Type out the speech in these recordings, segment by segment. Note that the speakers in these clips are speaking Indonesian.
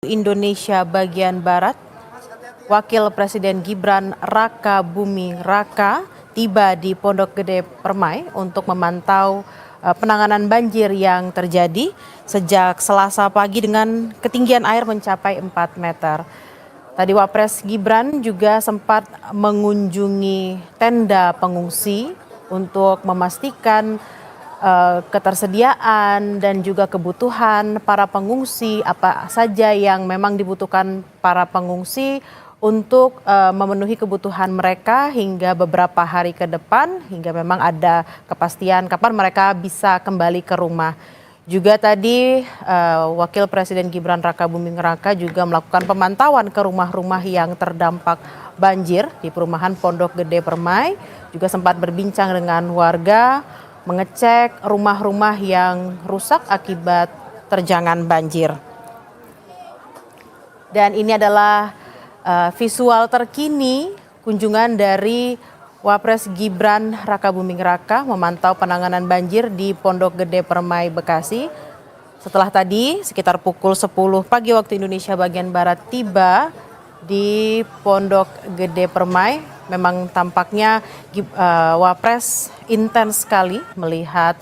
Indonesia bagian Barat, Wakil Presiden Gibran Raka Buming Raka tiba di Pondok Gede Permai untuk memantau penanganan banjir yang terjadi sejak Selasa pagi dengan ketinggian air mencapai 4 meter. Tadi Wapres Gibran juga sempat mengunjungi tenda pengungsi untuk memastikan ketersediaan dan juga kebutuhan para pengungsi, apa saja yang memang dibutuhkan para pengungsi untuk memenuhi kebutuhan mereka hingga beberapa hari ke depan, hingga memang ada kepastian kapan mereka bisa kembali ke rumah. Juga tadi Wakil Presiden Gibran Raka Buming Raka juga melakukan pemantauan ke rumah-rumah yang terdampak banjir di perumahan Pondok Gede Permai, juga sempat berbincang dengan warga, mengecek rumah-rumah yang rusak akibat terjangan banjir. Dan ini adalah visual terkini kunjungan dari Wapres Gibran Raka Buming Raka memantau penanganan banjir di Pondok Gede Permai, Bekasi. Setelah tadi sekitar pukul 10 pagi waktu Indonesia bagian Barat tiba di Pondok Gede Permai, memang tampaknya Wapres intens sekali melihat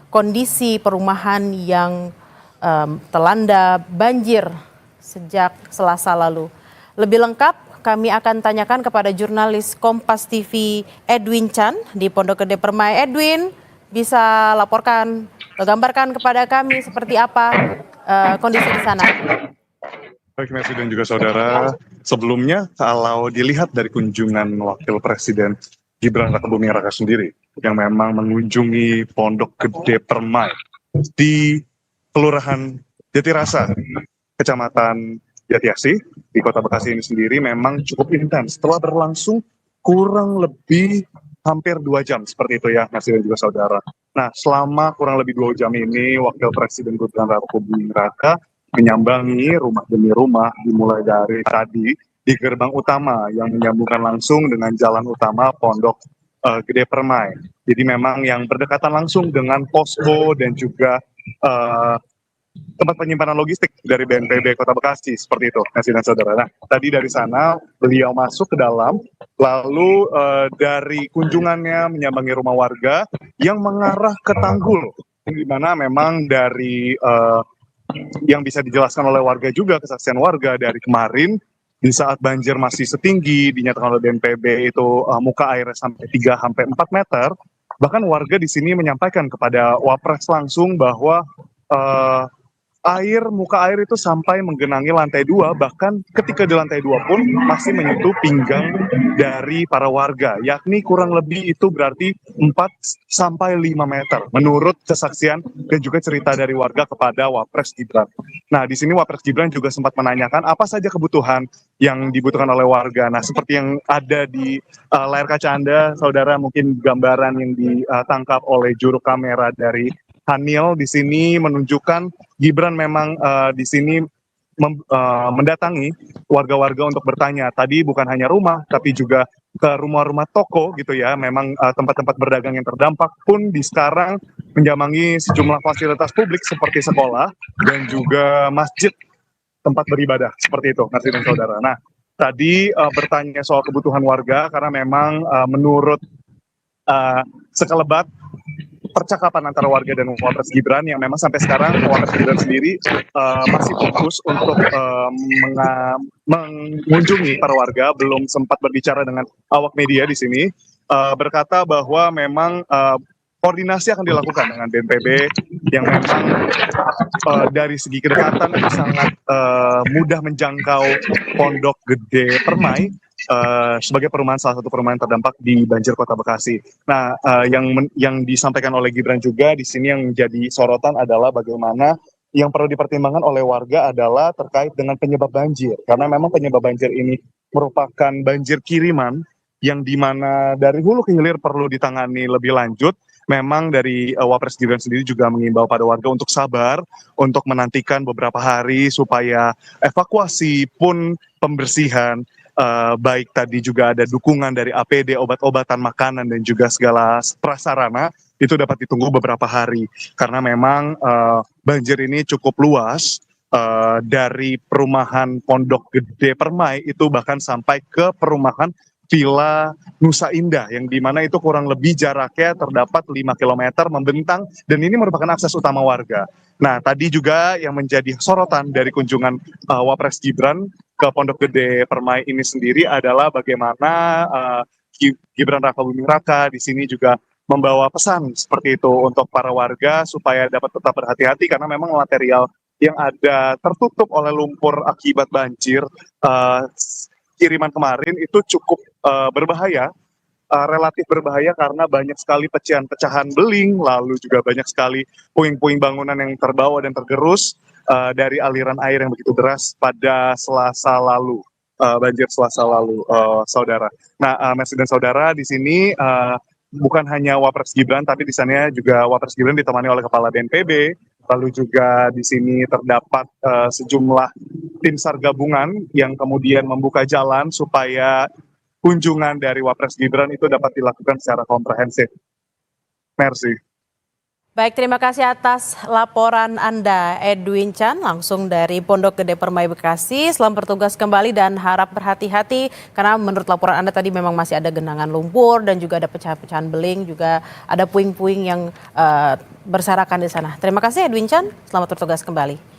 kondisi perumahan yang terlanda banjir sejak Selasa lalu. Lebih lengkap kami akan tanyakan kepada jurnalis Kompas TV Edwin Chan di Pondok Gede Permai. Edwin, bisa laporkan atau gambarkan kepada kami seperti apa kondisi di sana? Baik, Messi dan juga saudara, sebelumnya kalau dilihat dari kunjungan Wakil Presiden Gibran Raka Buming Raka sendiri yang memang mengunjungi Pondok Gede Permai di Kelurahan Jatirasa, Kecamatan Jatiasi di Kota Bekasi ini sendiri memang cukup intens. Setelah berlangsung kurang lebih hampir 2 jam seperti itu ya, Messi dan juga saudara. Nah, selama kurang lebih 2 jam ini Wakil Presiden Gibran Raka Buming Raka menyambangi rumah demi rumah, dimulai dari tadi di gerbang utama yang menyambungkan langsung dengan jalan utama Pondok Gede Permai. Jadi memang yang berdekatan langsung dengan posko dan juga tempat penyimpanan logistik dari BNPB Kota Bekasi, seperti itu, Messi dan saudara. Nah, tadi dari sana beliau masuk ke dalam, lalu dari kunjungannya menyambangi rumah warga yang mengarah ke Tanggul, di mana memang dari yang bisa dijelaskan oleh warga juga, kesaksian warga dari kemarin di saat banjir masih setinggi dinyatakan oleh BNPB itu muka airnya sampai 3 sampai 4 meter, bahkan warga di sini menyampaikan kepada Wapres langsung bahwa muka air itu sampai menggenangi lantai 2, bahkan ketika di lantai 2 pun masih menyentuh pinggang dari para warga, yakni kurang lebih itu berarti 4 sampai 5 meter menurut kesaksian dan juga cerita dari warga kepada Wapres Gibran. Nah, di sini Wapres Gibran juga sempat menanyakan apa saja kebutuhan yang dibutuhkan oleh warga. Nah, seperti yang ada di layar kaca Anda, saudara, mungkin gambaran yang ditangkap oleh juru kamera dari Hanil di sini menunjukkan Gibran memang di sini mendatangi warga-warga untuk bertanya. Tadi bukan hanya rumah, tapi juga ke rumah-rumah toko gitu ya. Memang tempat-tempat berdagang yang terdampak pun di sekarang menjamangi sejumlah fasilitas publik seperti sekolah dan juga masjid tempat beribadah, seperti itu, Nasir dan saudara. Nah, tadi bertanya soal kebutuhan warga karena memang menurut sekelebat percakapan antara warga dan Wapres Gibran yang memang sampai sekarang Wapres Gibran sendiri masih fokus untuk mengunjungi para warga, belum sempat berbicara dengan awak media di sini, berkata bahwa memang koordinasi akan dilakukan dengan BNPB yang memang dari segi kedekatan itu sangat mudah menjangkau Pondok Gede Permai sebagai salah satu perumahan terdampak di banjir Kota Bekasi. Nah, yang disampaikan oleh Gibran juga di sini yang menjadi sorotan adalah bagaimana yang perlu dipertimbangkan oleh warga adalah terkait dengan penyebab banjir, karena memang penyebab banjir ini merupakan banjir kiriman yang dimana dari hulu ke hilir perlu ditangani lebih lanjut. Memang dari Wapres Gibran sendiri juga mengimbau pada warga untuk sabar, untuk menantikan beberapa hari supaya evakuasi pun pembersihan, baik tadi juga ada dukungan dari APD, obat-obatan, makanan, dan juga segala prasarana, itu dapat ditunggu beberapa hari. Karena memang banjir ini cukup luas, dari perumahan Pondok Gede Permai itu bahkan sampai ke perumahan Villa Nusa Indah yang dimana itu kurang lebih jaraknya terdapat 5 kilometer membentang dan ini merupakan akses utama warga. Nah, tadi juga yang menjadi sorotan dari kunjungan Wapres Gibran ke Pondok Gede Permai ini sendiri adalah bagaimana Gibran Rakabuming Raka di sini juga membawa pesan seperti itu untuk para warga supaya dapat tetap berhati-hati karena memang material yang ada tertutup oleh lumpur akibat banjir kiriman kemarin itu cukup berbahaya, relatif berbahaya karena banyak sekali pecahan-pecahan beling, lalu juga banyak sekali puing-puing bangunan yang terbawa dan tergerus dari aliran air yang begitu deras pada Selasa lalu, banjir Selasa lalu, saudara. Nah, Messi dan saudara di sini bukan hanya Wapres Gibran, tapi di sana juga Wapres Gibran ditemani oleh Kepala BNPB, lalu juga di sini terdapat sejumlah tim SAR gabungan yang kemudian membuka jalan supaya kunjungan dari Wapres Gibran itu dapat dilakukan secara komprehensif. Merci. Baik, terima kasih atas laporan Anda, Edwin Chan, langsung dari Pondok Gede Permai Bekasi. Selamat bertugas kembali dan harap berhati-hati, karena menurut laporan Anda tadi memang masih ada genangan lumpur dan juga ada pecahan-pecahan beling, juga ada puing-puing yang berserakan di sana. Terima kasih Edwin Chan, selamat bertugas kembali.